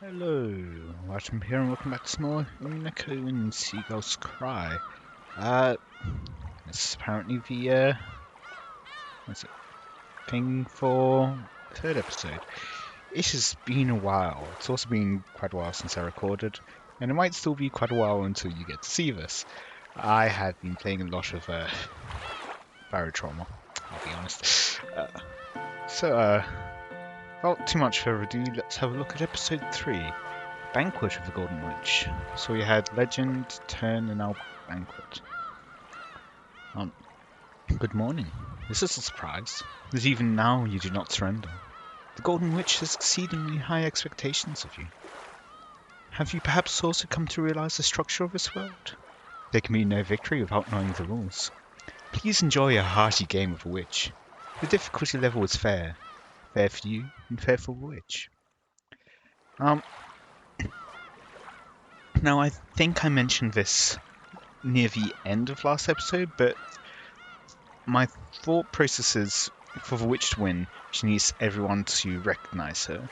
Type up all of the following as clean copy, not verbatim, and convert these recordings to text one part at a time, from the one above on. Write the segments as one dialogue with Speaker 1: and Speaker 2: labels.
Speaker 1: Hello, Watem here, and welcome back to some more Umineko When Seagulls Cry. This is apparently the what's it thing for the third episode. It has been a while. It's also been quite a while since I recorded, and it might still be quite a while until you get to see this. I had been playing a lot of Barotrauma, I'll be honest. Without too much further ado, let's have a look at episode 3. Banquet of the Golden Witch. So we had Legend, Turn, and now Banquet. Good morning. This is a surprise, that even now you do not surrender. The Golden Witch has exceedingly high expectations of you. Have you perhaps also come to realize the structure of this world? There can be no victory without knowing the rules. Please enjoy a hearty game of the witch. The difficulty level is fair. Fair for you, and fair for the witch. Now, I think I mentioned this near the end of last episode, but my thought process is, for the witch to win, she needs everyone to recognize her.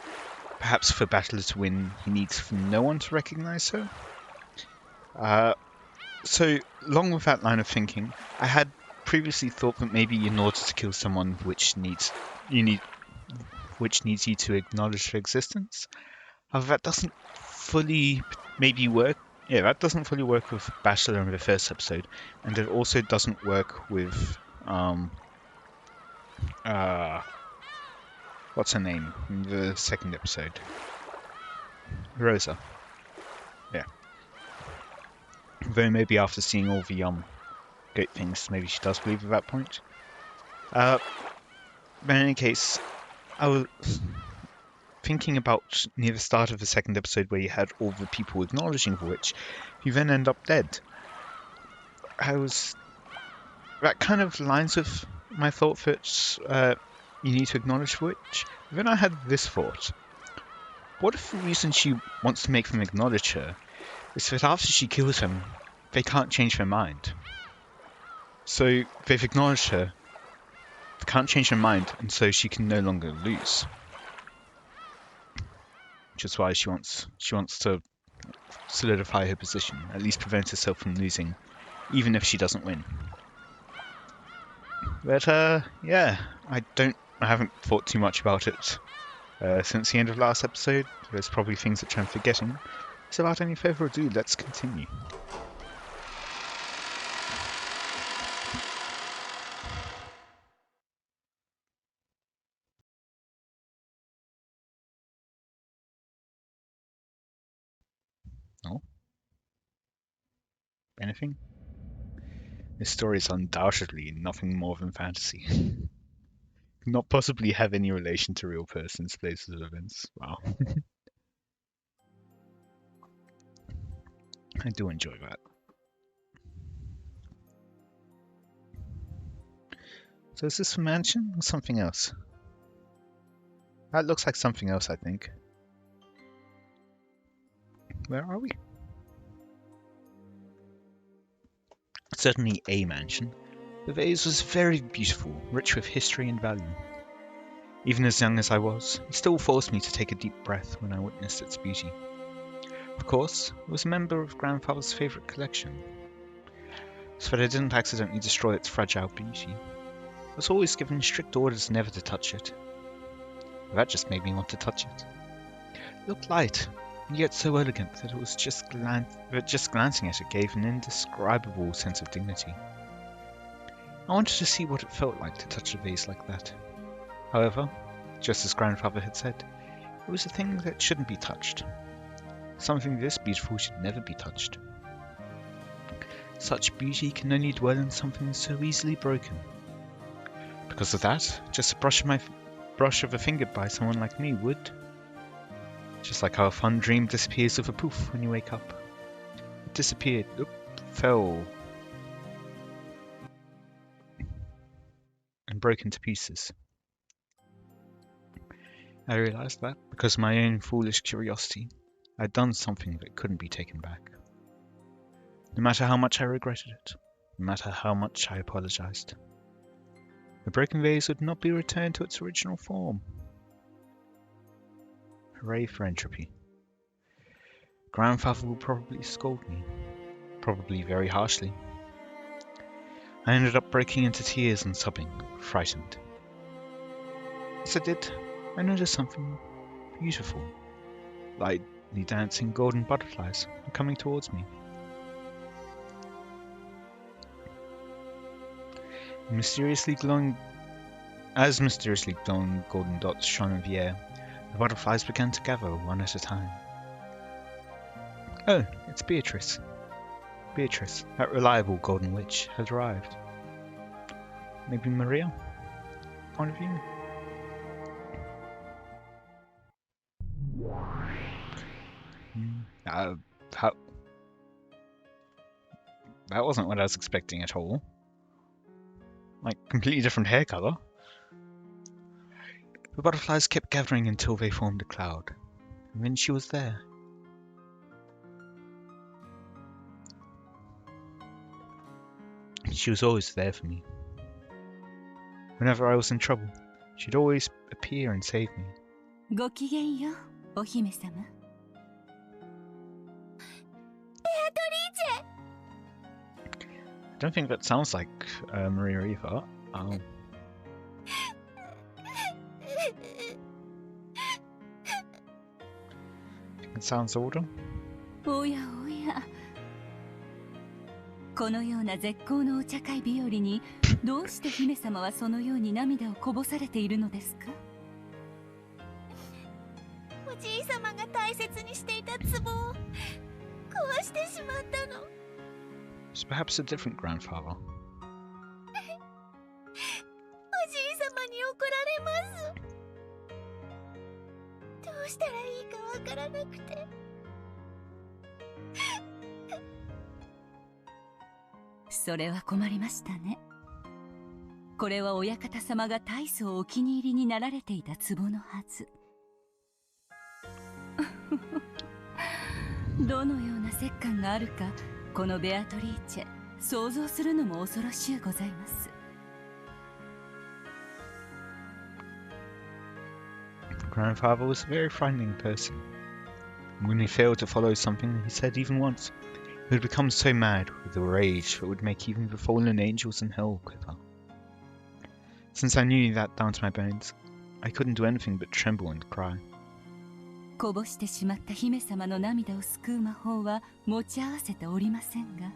Speaker 1: Perhaps for Battler to win, he needs no one to recognize her. So, along with that line of thinking, I had previously thought that maybe in order to kill someone, which needs you to acknowledge their existence. However, that doesn't fully work. Yeah, that doesn't fully work with Bachelor in the first episode, and it also doesn't work with what's her name in the second episode? Rosa. Yeah. Though maybe after seeing all the great things, maybe she does believe at that point. But in any case, I was thinking about near the start of the second episode where you had all the people acknowledging the witch, who then end up dead. That kind of lines with my thought that you need to acknowledge the witch. Then I had this thought. What if the reason she wants to make them acknowledge her is that after she kills them, they can't change their mind? So they've acknowledged her, they can't change their mind, and so she can no longer lose. Which is why she wants to solidify her position, at least prevent herself from losing, even if she doesn't win. But yeah, I haven't thought too much about it since the end of last episode. There's probably things that I'm forgetting. So without any further ado, let's continue. Oh? Anything? This story is undoubtedly nothing more than fantasy. Could not possibly have any relation to real persons, places, or events. Wow. I do enjoy that. So is this a mansion or something else? That looks like something else, I think. Where are we? Certainly a mansion. The vase was very beautiful, rich with history and value. Even as young as I was, it still forced me to take a deep breath when I witnessed its beauty. Of course, it was a member of Grandfather's favourite collection, so that I didn't accidentally destroy its fragile beauty. I was always given strict orders never to touch it. That just made me want to touch it. It looked light, and yet so elegant that it was just glancing at it gave an indescribable sense of dignity. I wanted to see what it felt like to touch a vase like that. However, just as Grandfather had said, it was a thing that shouldn't be touched. Something this beautiful should never be touched. Such beauty can only dwell in something so easily broken. Because of that, just a brush of a finger by someone like me would. Just like how a fun dream disappears with a poof when you wake up. It disappeared, fell, and broke into pieces. I realized that, because of my own foolish curiosity, I had done something that couldn't be taken back. No matter how much I regretted it, no matter how much I apologized, the broken vase would not be returned to its original form. Hooray for entropy. Grandfather will probably scold me, probably very harshly. I ended up breaking into tears and sobbing, frightened. As I did, I noticed something beautiful. Lightly dancing golden butterflies were coming towards me. Mysteriously glowing golden dots shone in the air, the butterflies began to gather one at a time. Oh, it's Beatrice. Beatrice, that reliable golden witch, has arrived. Maybe Maria? Point of view? That wasn't what I was expecting at all. Like, completely different hair color. The butterflies kept gathering until they formed a cloud, and then she was there. She was always there for me. Whenever I was in trouble, she'd always appear and save me.
Speaker 2: ごきげんよう、お姫様。
Speaker 1: I don't think that sounds like Maria either. It sounds older.
Speaker 2: おやおや。このような絶好のお茶会日和に、どうして姫様はそのように涙をこぼされているのですか？
Speaker 3: おじいさまが大切にしていた壺を壊してしまったの。
Speaker 1: It's perhaps a different grandfather.
Speaker 3: おじいさまに怒られます。どうしたらいいかわからなくて。
Speaker 2: それは困りましたね。これは親方様が大層お気に入りになられていた壺のはず。どのような折檻があるか、このベアトリーチェ、想像するのも恐ろしゅうございます。
Speaker 1: Grandfather was a very frightening person. When he failed to follow something he said even once, he would become so mad with a rage that would make even the fallen angels in hell quiver. Since I knew that down to my bones, I couldn't do anything but tremble and cry.
Speaker 2: こぼしてしまった姫様の涙を救う魔法は持ち合わせておりませんが、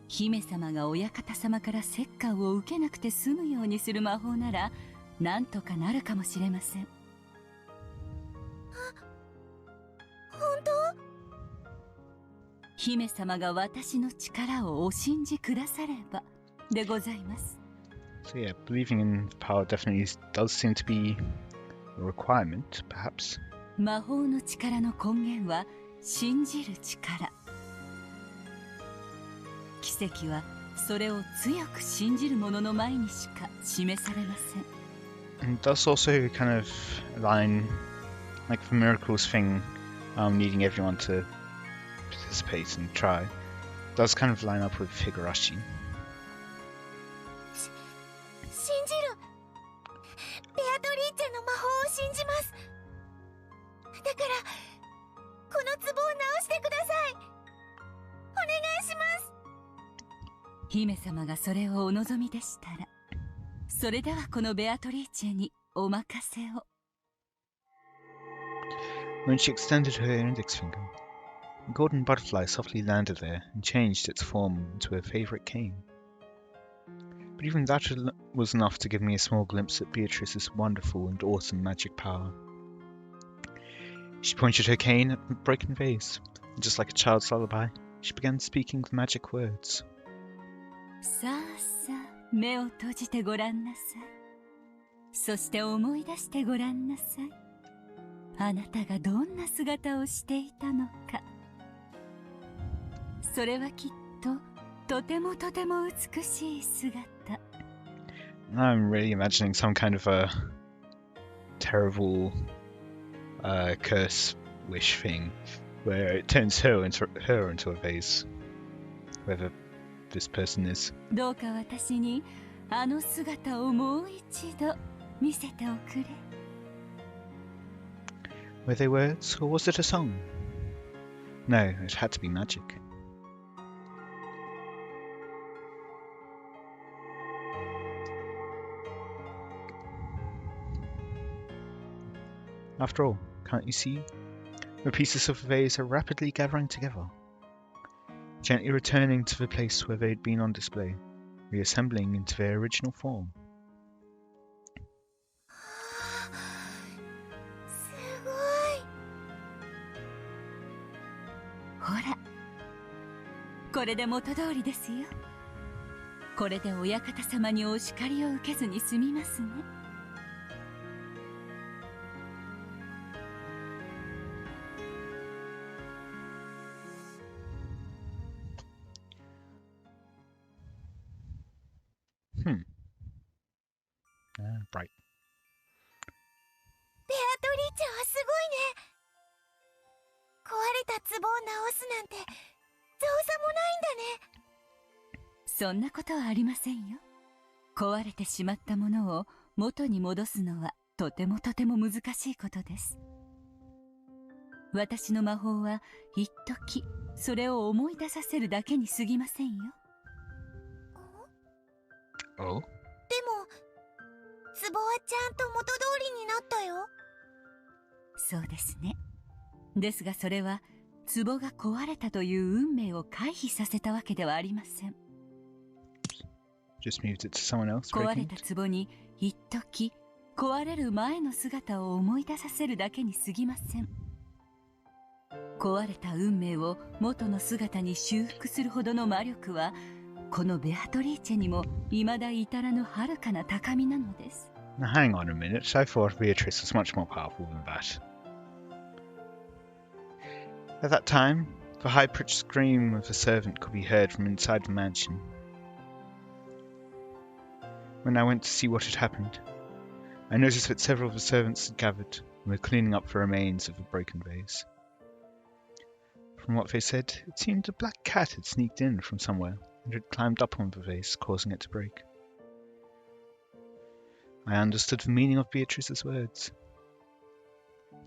Speaker 2: 姫様が親方様から折檻を受けなくて済むようにする魔法なら、なんとかなるかもしれません。
Speaker 3: 本当？
Speaker 2: 姫様が私の力をお信じくださればでございます。
Speaker 1: So yeah, believing in power definitely does seem to be a requirement, perhaps.
Speaker 2: 魔法の力の根源は信じる力。奇跡はそれを強く信じる者の前にしか示されません。
Speaker 1: And does also kind of align, like the miracles thing, needing everyone to participate and try, does kind of line up with Higurashi.
Speaker 3: 信じる。ベアトリーチェの魔法を信じます。だからこの壺を直してください。お願いします。
Speaker 2: 姫様がそれをお望みでしたら、それではこのベアトリーチェにお任せを。
Speaker 1: When she extended her index finger, a golden butterfly softly landed there and changed its form into her favorite cane. But even that was enough to give me a small glimpse at Beatrice's wonderful and awesome magic power. She pointed her cane at the broken vase, and just like a child's lullaby, she began speaking the magic words.
Speaker 2: さあさあ、目を閉じてごらんなさい。そして思い出してごらんなさい。あなたがどんな姿をしていたのか。それはきっととてもとても美しい姿。
Speaker 1: I'm really imagining some kind of a terrible curse wish thing where it turns her into a vase, whoever this person is.
Speaker 2: どうか私にあの姿をもう一度見せておくれ。
Speaker 1: Were they words or was it a song? No, it had to be magic. After all, can't you see? The pieces of the vase are rapidly gathering together, gently returning to the place where they'd been on display, reassembling into their original form.
Speaker 3: すごい。
Speaker 2: ほら、これで元通りですよ。これでお館様にお叱りを受けずに済みますね。
Speaker 1: Bright.
Speaker 3: ベアトリーチェはすごいね。壊れた壺を直すなんて造作もないんだね。
Speaker 2: そんなことはありませんよ。壊れてしまったものを元に戻すのはとても難しいことです。私の魔法は一時それを思い出させるだけに過ぎませんよ。
Speaker 1: Oh?
Speaker 3: でも壺はちゃんと元通りになったよ。
Speaker 2: そうですね。ですがそれは壺が壊れたという運命を回避させたわけではありません。
Speaker 1: Just moved it to someone else.
Speaker 2: 壊れた壺に一時壊れる前の姿を思い出させるだけに過ぎません。壊れた運命を元の姿に修復するほどの魔力はこのベアトリーチェにも未だ至らぬ遥かな高みなのです。
Speaker 1: Now hang on a minute, I thought Beatrice was much more powerful than that. At that time, the high-pitched scream of a servant could be heard from inside the mansion. When I went to see what had happened, I noticed that several of the servants had gathered and were cleaning up the remains of the broken vase. From what they said, it seemed a black cat had sneaked in from somewhere and had climbed up on the vase, causing it to break. I understood the meaning of Beatrice's words.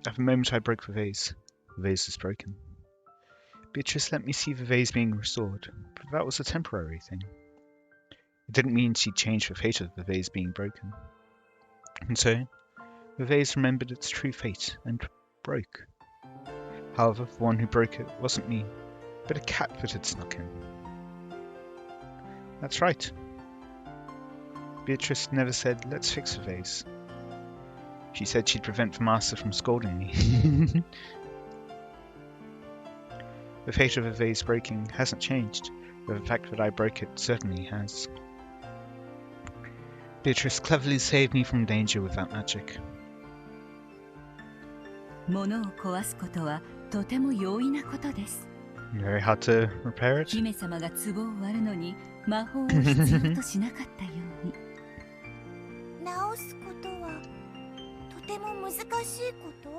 Speaker 1: At the moment I broke the vase was broken. Beatrice let me see the vase being restored, but that was a temporary thing. It didn't mean she'd changed the fate of the vase being broken. And so, the vase remembered its true fate and broke. However, the one who broke it wasn't me, but a cat that had snuck in. That's right. Beatrice never said, let's fix the vase. She said she'd prevent the master from scolding me. The fate of the vase breaking hasn't changed, but the fact that I broke it certainly has. Beatrice cleverly saved me from danger with that magic.
Speaker 2: 物を壊すことはとても容易なことです。
Speaker 1: Very hard to repair it.
Speaker 2: 姫様が壺を割るのに魔法を必要としなかったように。
Speaker 3: 直すことはとても難しいこと？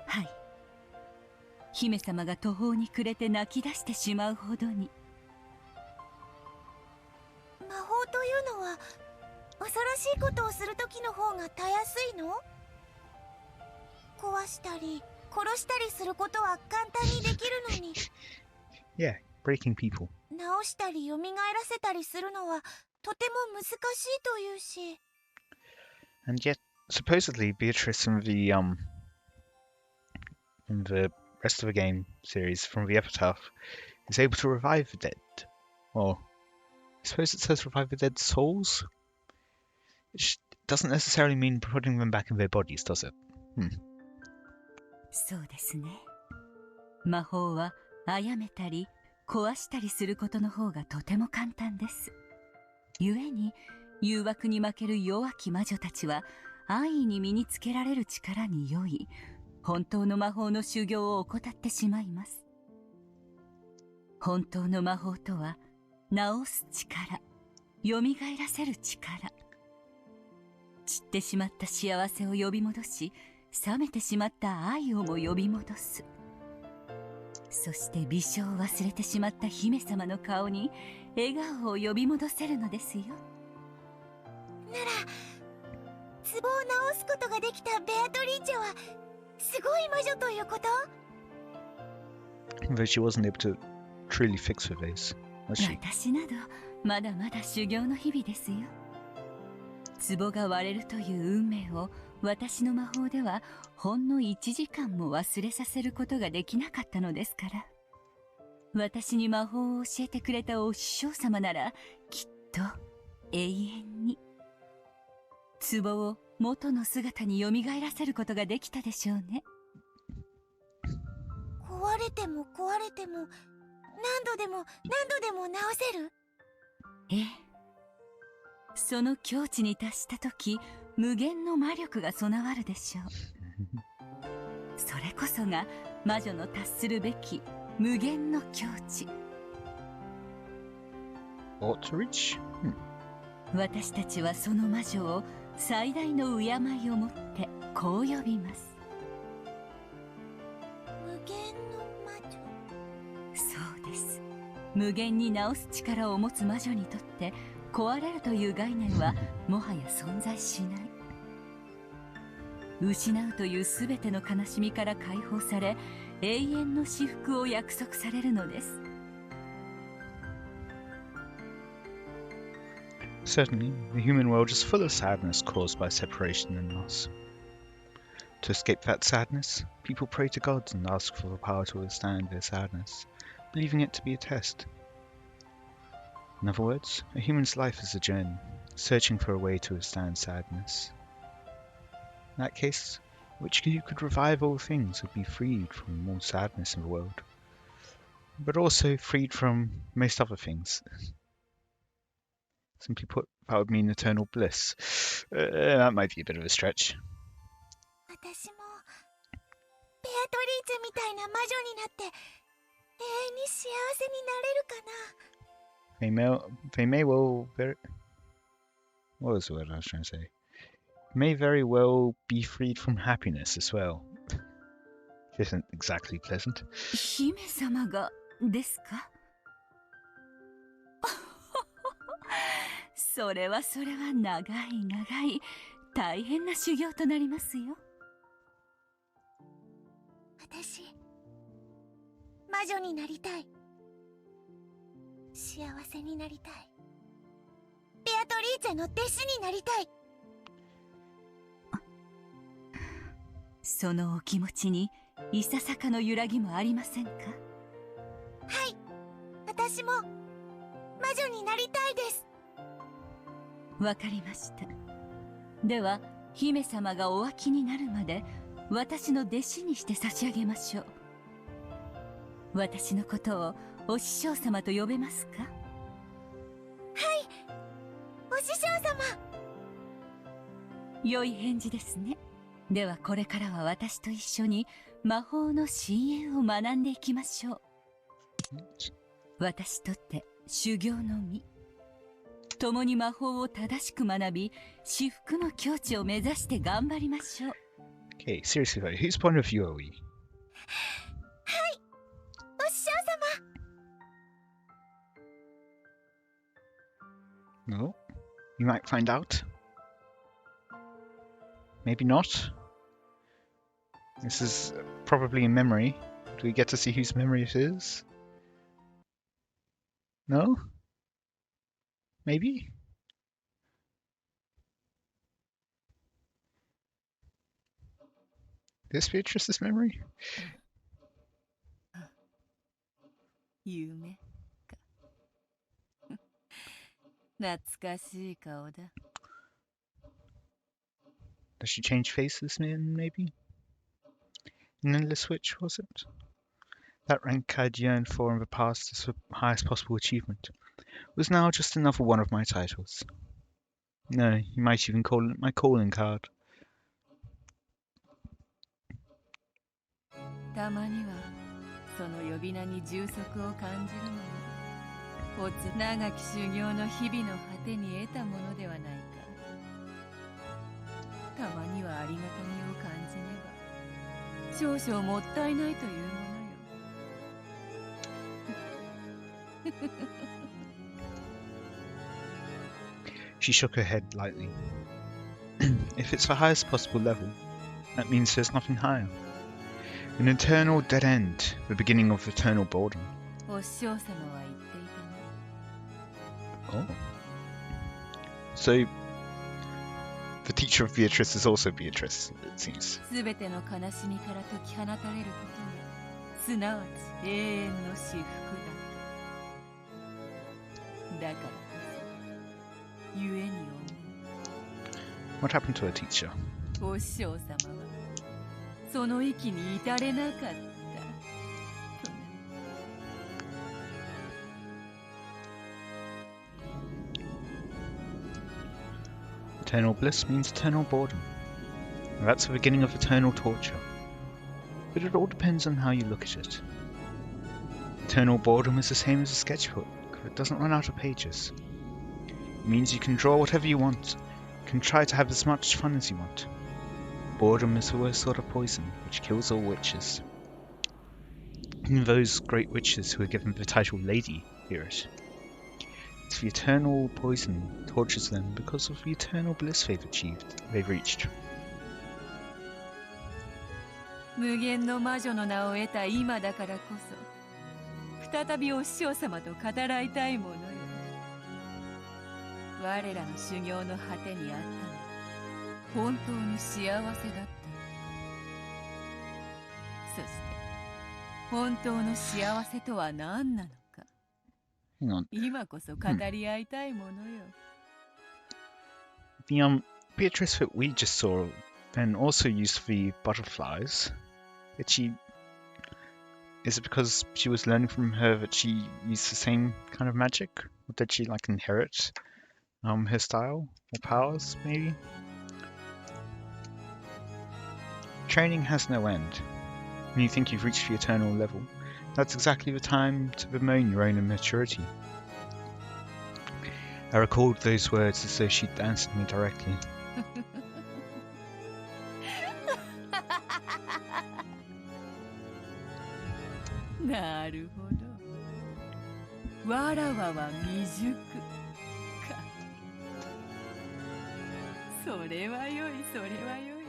Speaker 2: はい。姫様が途方に暮れて泣き出してしまうほどに。
Speaker 3: 魔法というのは恐ろしいことをする時の方がたやすいの？壊したり殺したりすることは簡単にできるのに。
Speaker 1: Yeah, breaking people.
Speaker 3: 直したり蘇らせたりするのはとても難しいというし。
Speaker 1: And yet, supposedly, Beatrice in the rest of the game series from the Epitaph is able to revive the dead. Well, I suppose it says revive the dead souls? Which doesn't necessarily mean putting them back in their bodies, does it?
Speaker 2: そうですね。魔法は殺めたり壊したりすることの方がとても簡単です。故に誘惑に負ける弱き魔女たちは安易に身につけられる力に酔い、本当の魔法の修行を怠ってしまいます。本当の魔法とは治す力、蘇らせる力、散ってしまった幸せを呼び戻し、冷めてしまった愛をも呼び戻す。そして美少を忘れてしまった姫様の顔に笑顔を呼び戻せるのですよ。
Speaker 3: なら壺を直すことができたベアトリーチェはすごい魔女ということ？
Speaker 1: Though she wasn't able to truly fix her vase, was she?
Speaker 2: 私などまだまだ修行の日々ですよ。壺が割れるという運命を私の魔法ではほんの1時間も忘れさせることができなかったのですから。私に魔法を教えてくれたお師匠様ならきっと永遠に壺を元の姿に蘇らせることができたでしょうね。
Speaker 3: 壊れても壊れても何度でも何度でも直せる？
Speaker 2: ええ。その境地に達した時、無限の魔力が備わるでしょう。それこそが魔女の達するべき無限の境地。
Speaker 1: Ought to reach?
Speaker 2: 私たちはその魔女を最大の敬いをもってこう呼びます。
Speaker 3: 無限の魔女。
Speaker 2: そうです。無限に治す力を持つ魔女にとって壊れるという概念はもはや存在しない。失うというすべての悲しみから解放され、永遠の至福を約束されるのです。
Speaker 1: Certainly, the human world is full of sadness caused by separation and loss. To escape that sadness, people pray to gods and ask for the power to withstand their sadness, believing it to be a test. In other words, a human's life is a journey, searching for a way to withstand sadness. In that case, which who could revive all things would be freed from all sadness in the world, but also freed from most other things. Simply put, that would mean eternal bliss. That might be a bit of a stretch.
Speaker 3: 私もベアトリーチェみたいな魔女になって永遠に幸せになれるかな。
Speaker 1: They may well very... What was the word I was trying to say? May very well be freed from happiness as well. Which isn't exactly pleasant.
Speaker 2: 姫様がですか？それは長い大変な修行となりますよ。
Speaker 3: 私魔女になりたい。幸せになりたい。ベアトリーチェの弟子になりたい。
Speaker 2: そのお気持ちにいささかの揺らぎもありませんか？
Speaker 3: はい、私も魔女になりたいです。
Speaker 2: わかりました。では姫様がお湧きになるまで私の弟子にして差し上げましょう。私のことをお師匠様と呼べますか？
Speaker 3: はい、お師匠様。
Speaker 2: 良い返事ですね。ではこれからは私と一緒に魔法の深淵を学んでいきましょう。私とって修行の身、共に魔法を正しく学び、至福の境地を目指して頑張りましょう。
Speaker 1: Okay, seriously though, whose point of view are we?
Speaker 3: はい、お師匠様。
Speaker 1: No? You might find out. Maybe not. This is probably in memory. Do we get to see whose memory it is? No? Maybe? This Beatrice's memory?
Speaker 2: 夢か。懐かしい顔だ。
Speaker 1: Does she change faces, maybe? An endless witch, was it? That rank I'd yearned for in the past as the highest possible achievement was now just another one of my titles. No, you might even call it my calling card.
Speaker 2: たまにはその呼び名に充足を感じるのも長き修行の日々の果てに得たものではないか。たまにはありがたみを感じねば少々もったいないというものよ。
Speaker 1: She shook her head lightly. If it's the highest possible level, that means there's nothing higher. An eternal dead end, the beginning of eternal boredom.
Speaker 2: お師匠様は言っていたね。
Speaker 1: Oh. So, the teacher of Beatrice is also Beatrice, it seems.
Speaker 2: すべての悲しみから解き放たれることが、すなわち永遠の至福だ。だからこそ、故に思う。
Speaker 1: What happened to her teacher?
Speaker 2: お師匠様は、その域に至れなかった。とね。
Speaker 1: Eternal bliss means eternal boredom. And that's the beginning of eternal torture. But it all depends on how you look at it. Eternal boredom is the same as a sketchbook. It doesn't run out of pages. It means you can draw whatever you want. You can try to have as much fun as you want. Boredom is the worst sort of poison, which kills all witches. Even those great witches who are given the title Lady fear it. It's the eternal poison tortures them because of the eternal bliss they've reached.
Speaker 2: 無限の魔女の名を得た今だからこそ、再びお師匠様と語らいたいものよ。我らの修行の果てにあったのは本当に幸せだった。そして本当の幸せとは何なのか。
Speaker 1: Hang on.
Speaker 2: 今こそ語り合いたいものよ。
Speaker 1: The Beatrice that we just saw then also used the butterflies. Is it because she was learning from her that she used the same kind of magic? Or did she like inherit her style or powers maybe? Training has no end. When you think you've reached the eternal level, that's exactly the time to bemoan your own immaturity. I recalled those words as though she'd answered me directly.
Speaker 2: なるほど。わらわは未熟か。それはよい、それはよい。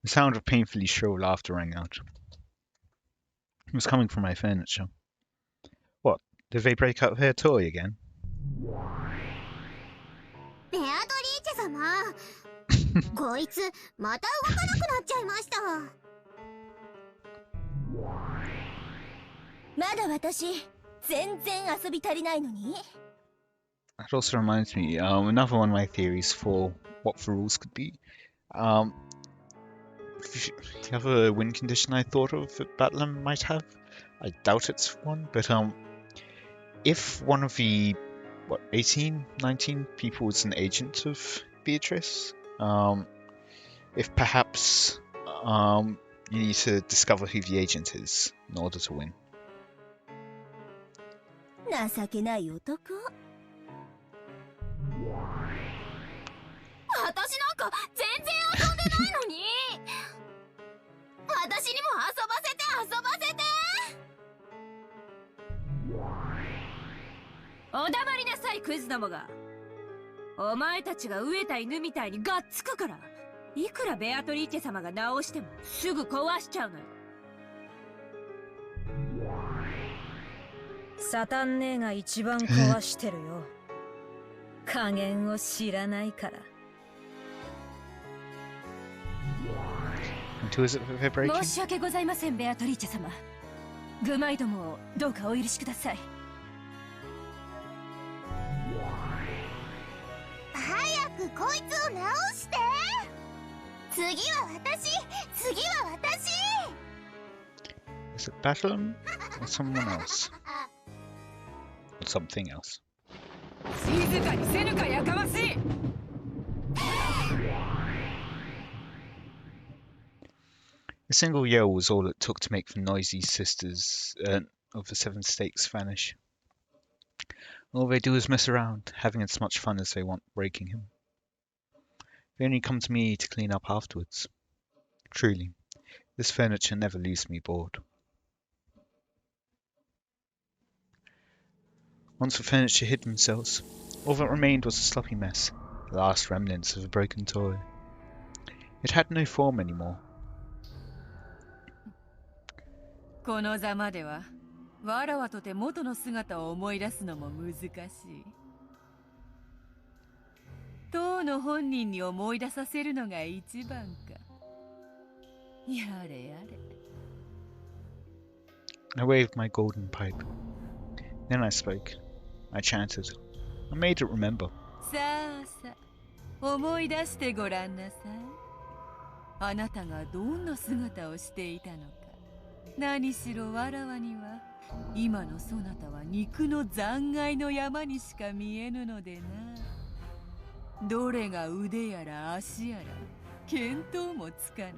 Speaker 1: The sound of painfully shrill laughter rang out. It was coming from my furniture. What? Did they break out their toy again?
Speaker 3: ベアトリーチェ様こいつまた動かなくなっちゃいました。まだ私全然遊び足りないのに。
Speaker 1: That also reminds me, another one of my theories for what the rules could be. The other win condition I thought of that Battleland might have, I doubt it's one, but if one of the 18, 19 people is an agent of Beatrice, if perhaps you need to discover who the agent is in order to win.
Speaker 3: 情けない男。私なんか全然遊んでないのに。私にも遊ばせて遊ばせて。
Speaker 2: お黙りなさいクイズどもが。お前たちが飢えた犬みたいにがっつくから、いくらベアトリーチェ様が直してもすぐ壊しちゃうのよ。
Speaker 4: サタン姉が一番壊してるよ。加減を知らないから。
Speaker 1: And who is it that they're breaking?
Speaker 2: 申し訳ございませんベアトリーチェ様。グマイどもをどうかお許しください。
Speaker 3: 早くこいつを直して。次は私、次は私。
Speaker 1: Is it Battleland or someone else? Or something else?
Speaker 2: 静かにせぬかやかましい。
Speaker 1: A single yell was all it took to make the noisy sisters of the Seven Stakes vanish. All they do is mess around, having as much fun as they want breaking him. They only come to me to clean up afterwards. Truly, this furniture never leaves me bored. Once the furniture hid themselves, all that remained was a sloppy mess, the last remnants of a broken toy. It had no form anymore.
Speaker 2: このざまではわらわとて元の姿を思い出すのも難しい。当の本人に思い出させるのが一番か。やれやれ。
Speaker 1: I waved my golden pipe. Then I spoke. I chanted. I made it remember.
Speaker 2: さあさあ、思い出してごらんなさい。あなたがどんな姿をしていたのか。何しろわらわには今のそなたは肉の残骸の山にしか見えぬのでな。どれが腕やら足やら見当もつかぬ。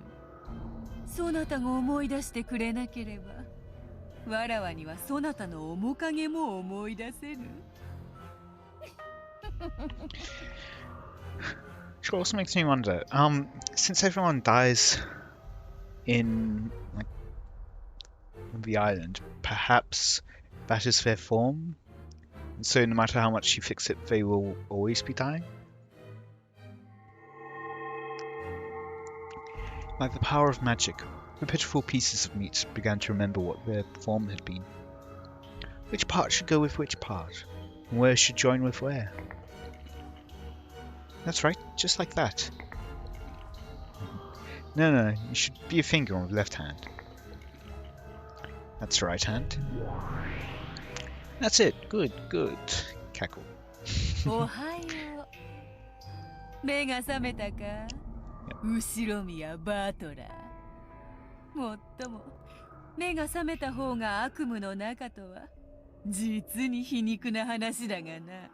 Speaker 2: そなたが思い出してくれなければわらわにはそなたの面影も思い出せぬ。
Speaker 1: Which also makes me wonder, since everyone dies in the island, perhaps that is their form? And so no matter how much you fix it, they will always be dying? Like the power of magic, the pitiful pieces of meat began to remember what their form had been. Which part should go with which part, and where should join with where? That's right, just like that. No, you should be a finger on the left hand. That's the right hand. That's it, good. Cackle.
Speaker 2: おはよう。目が覚めたか？後ろ宮バートラー。もっとも目が覚めた方が悪夢の中とは実に皮肉な話だがな。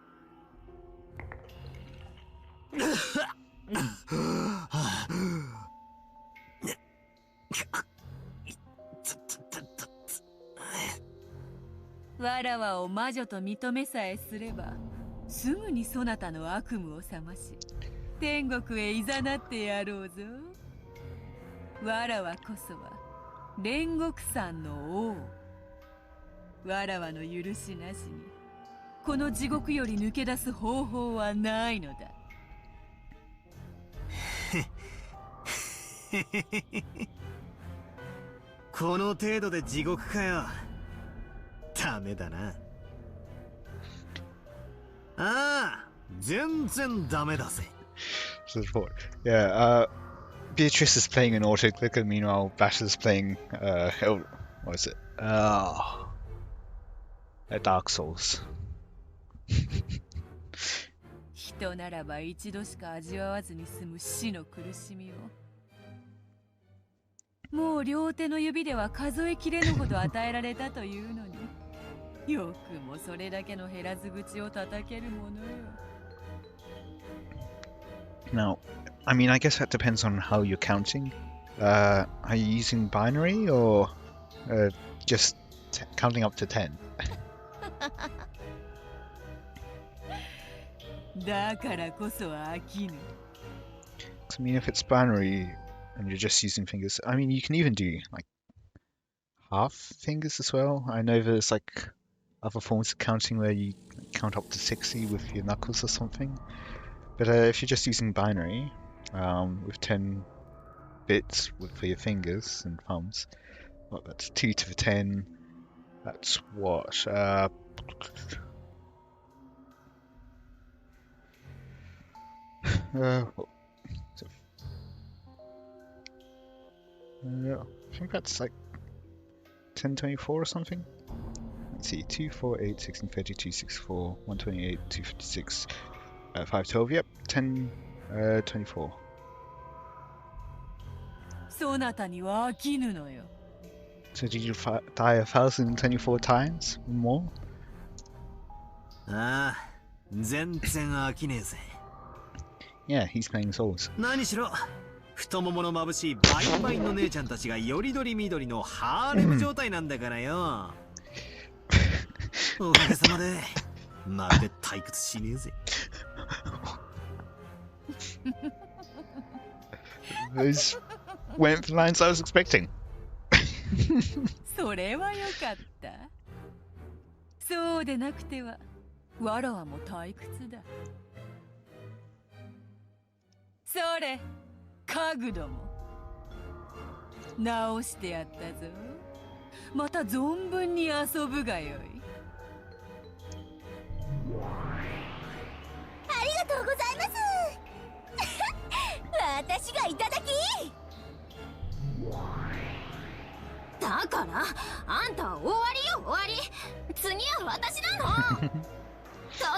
Speaker 2: わらわを魔女と認めさえすればすぐにそなたの悪夢を覚まし天国へいざなってやろうぞ。わらわこそは煉獄山の王。わらわの許しなしにこの地獄より抜け出す方法はないのだ。
Speaker 5: この程度で地獄かよ。ダメだな。ああ、全然ダメだぜ。
Speaker 1: Support. Yeah, Beatrice is playing an auto clicker, meanwhile Bash is playing what is it? Dark Souls.
Speaker 2: 人ならば一度しか味わわずに済む死の苦しみをもう両手の指では数えきれぬほど与えられたというのによくもそれだけの減らず口を叩けるものよ。
Speaker 1: Now, I mean, I guess that depends on how you're counting. Are you using binary or just counting up to 10?
Speaker 2: だからこそ飽きぬ。
Speaker 1: I mean, if it's binary and you're just using fingers, I mean, you can even do like half fingers as well. I know there's like other forms of counting where you count up to 60 with your knuckles or something. But if you're just using binary with 10 bits for your fingers and thumbs, well, that's 2 to the 10. That's what? I think that's like 1024 or something. Let's see, 2, 4, 8, 16, 32, 64, 128, 256, 512, yep, 10, 24.
Speaker 2: そなたには飽きぬのよ。
Speaker 1: So did you die 1024 times or more?
Speaker 5: ああ、全然飽きねえぜ。
Speaker 1: Yeah, he's playing Souls.
Speaker 5: 何しろ太ももの眩しいバイバイの姉ちゃんたちがよりどりみどりのハーレム状態なんだからよ。おかげさまでまるで退屈しねえぜ。
Speaker 1: Those weren't the lines I was expecting.
Speaker 2: それはよかった。そうでなくてはわらわも退屈だ。それ家具ども直してやったぞ。また存分に遊ぶがよい。
Speaker 3: ありがとうございます私がいただき。だからあんたは終わりよ終わり。次は私なのど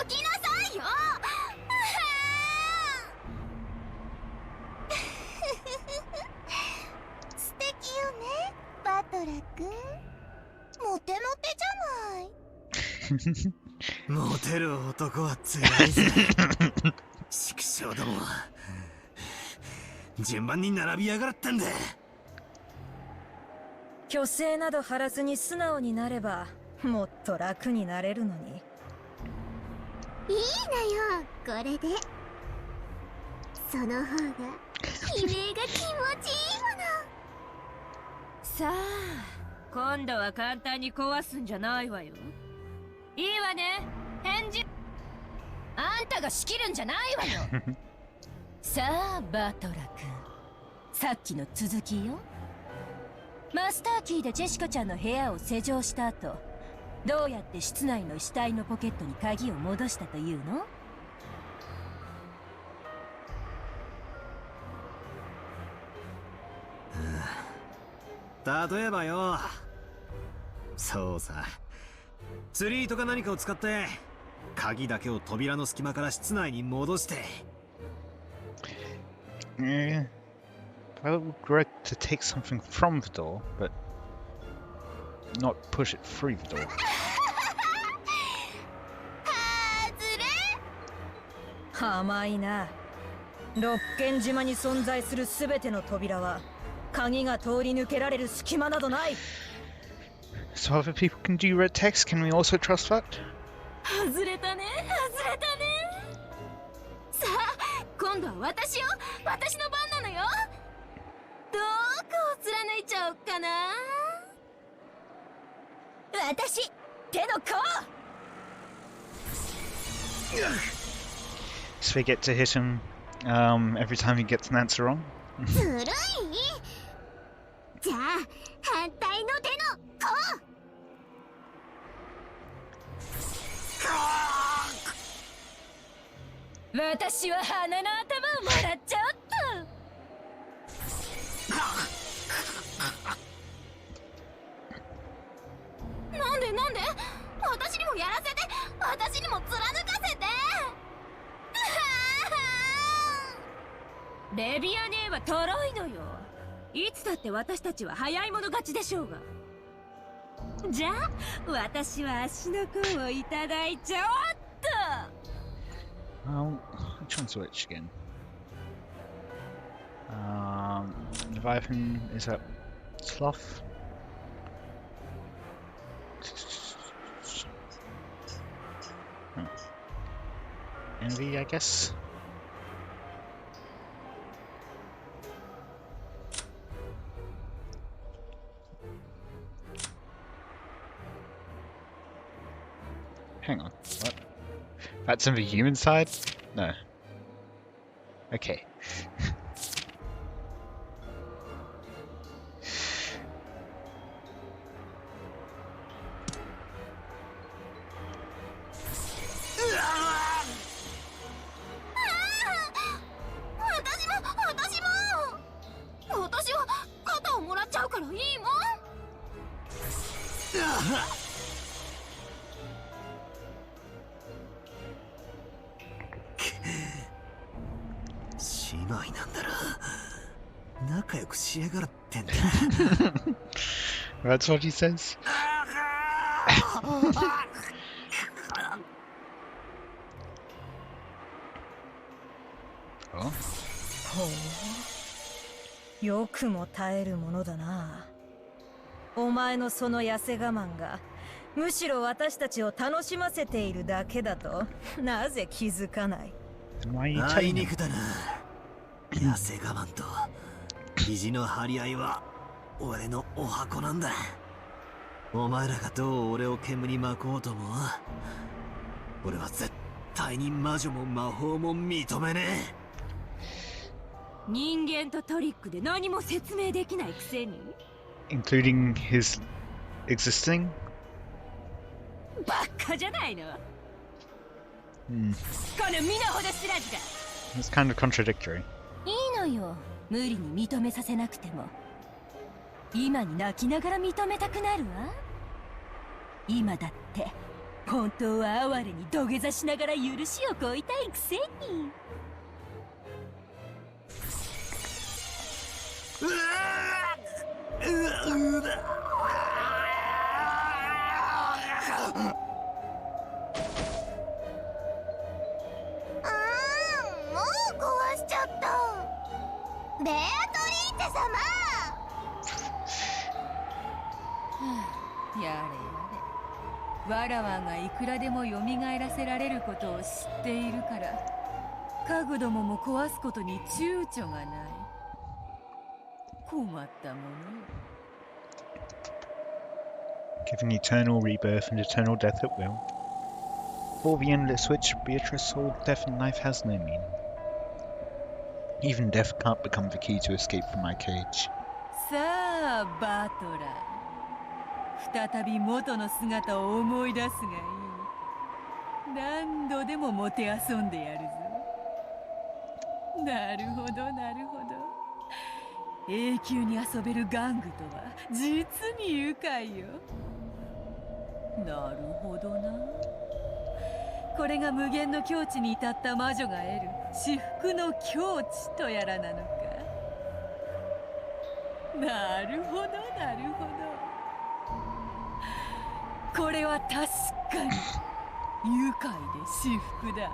Speaker 3: きなさいよ素敵よねバトラ君。モテモテじゃない。
Speaker 5: モテる男はつらいぜ畜生ども順番に並びやがったんだ。
Speaker 4: 虚勢など張らずに素直になればもっと楽になれるのに。
Speaker 3: いいのよこれで。その方が悲鳴が気持ちいいもの。
Speaker 2: さあ今度は簡単に壊すんじゃないわよ。いいわね返事。あんたが仕切るんじゃないわよさあバトラ君、さっきの続きよ。マスターキーでジェシカちゃんの部屋を施錠した後、どうやって室内の死体のポケットに鍵を戻したというの？
Speaker 5: 例えばよ、そうさ、釣り糸か何かを使って鍵だけを扉の隙間から室内に戻して。
Speaker 1: I would like to take something from the door, but not push it through the door.
Speaker 4: 甘いな。六軒島に存在するすべての扉は鍵が通り抜けられる隙間などない。
Speaker 1: So other people can do red text, can we also trust that?
Speaker 2: 外れたね外れたね。さあ今度は私よ、私の番なのよ。どこを貫いちゃおっかな。
Speaker 3: 私手の甲。
Speaker 1: So we get to hit him every time he gets an answer wrong.
Speaker 3: ずるい。じゃあ反対の手の甲。
Speaker 2: 私は花の頭をもらっちゃおっと。なんでなんで私にもやらせて、私にも貫かせてレビア姉はトロいのよ。いつだって私たちは早い者勝ちでしょうが。じゃあ私は足の甲をいただいちゃおっと。
Speaker 1: Which one's which again? Leviathan is up Sloth. Envy, I guess. Hang on, what? That's on the human side? No. Okay.
Speaker 3: 私は肩をもらっちゃうからいいもん。
Speaker 5: 姉妹なんだろ。仲良くしやがるってんだ。
Speaker 1: That's what he says. Oh.
Speaker 4: ほう、よくも耐えるものだな。お前のその痩せ我慢がむしろ私たちを楽しませているだけだとなぜ気づかない。
Speaker 1: Then why are you
Speaker 5: あ
Speaker 1: telling
Speaker 5: い
Speaker 1: him?
Speaker 5: にくだな。痩せ我慢と肘の張り合いは俺のお箱なんだ。お前らがどう俺を煙に巻こうとも俺は絶対に魔女も魔法も認めね
Speaker 2: 人間とトリックで何も説明できないくせに
Speaker 1: Including his existing?
Speaker 2: バカじゃないの。
Speaker 1: Hmm.
Speaker 2: この身の程知らずが。
Speaker 1: It's kind of contradictory.
Speaker 2: いいのよ、無理に認めさせなくても。今に泣きながら認めたくなるわ。今だって本当は哀れに土下座しながら許しを請いたいくせに。
Speaker 3: もう壊しちゃった。ベアトリーチェ様。
Speaker 2: やれやれ、わらわがいくらでも蘇らせられることを知っているから家具どもも壊すことに躊躇がない。困ったものよ。
Speaker 1: Given eternal rebirth and eternal death at will. For the endless witch, Beatrice saw death and life has no meaning. Even death can't become the key to escape from my cage.
Speaker 2: さあバトラー、再び元の姿を思い出すがいい。何度でももてあそんでやるぞ。なるほどなるほど、永久に遊べる玩具とは実に愉快よ。なるほどな。これが無限の境地に至った魔女が得る至福の境地とやらなのか。なるほどなるほど、これは確かに愉快で至福だ。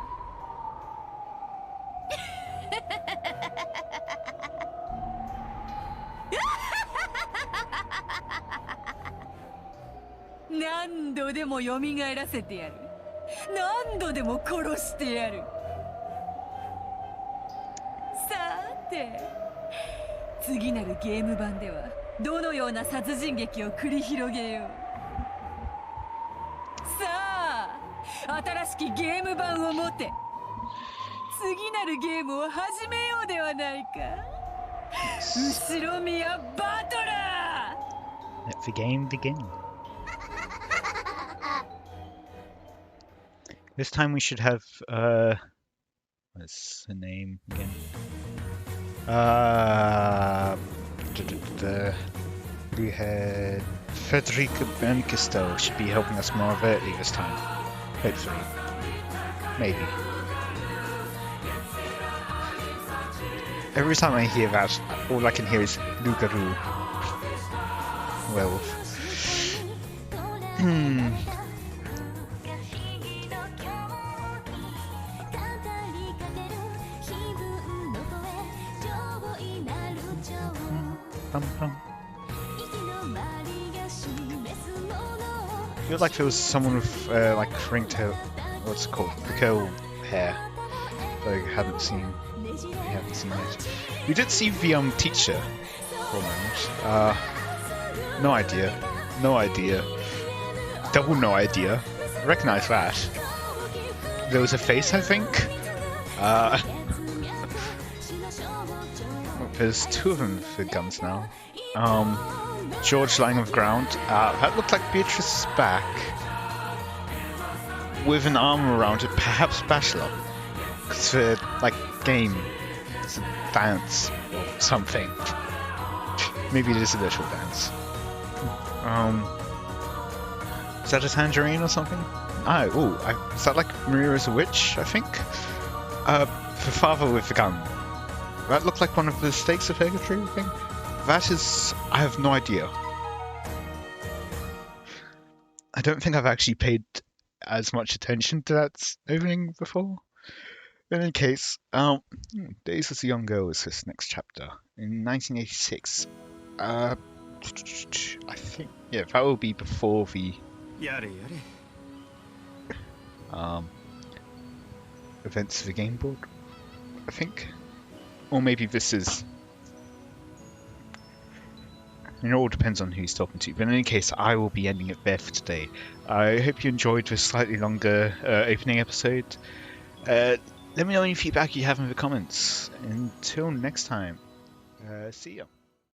Speaker 2: 何度でも蘇らせてやる。何度でも殺してやる。さて、次なるゲーム版ではどのような殺人劇を繰り広げよう。さあ、新しきゲーム版を持て。次なるゲームを始めようではないか。後ろ宮バトラー。
Speaker 1: Let the game begin. This time we should have, what's the name again? We had Federica Berncasto should be helping us more overtly this time. Hopefully. Maybe. Every time I hear that, all I can hear is Lugaroo. Well. Bum, bum. I feel like there was someone with like crinked hair, what's it called, the curl hair. That I haven't seen yet. We did see the teacher for a moment. No idea. Double no idea. Recognize that. There was a face, I think. There's two of them with guns now. George lying on the ground. That looked like Beatrice's back. With an arm around it, perhaps Bachelor. Because the, like, game is a dance or something. Maybe it is a virtual dance. Is that a tangerine or something? Is that like Maria as a witch, I think? The father with the gun. That looked like one of the stakes of Purgatory, I think? That is... I have no idea. I don't think I've actually paid as much attention to that opening before. In any case, Days as a Young Girl is this next chapter. In 1986. I think... Yeah, that will be before the... events of the game board, I think. Or maybe this is... It all depends on who he's talking to. But in any case, I will be ending it there for today. I hope you enjoyed this slightly longer opening episode. Let me know any feedback you have in the comments. Until next time, see ya.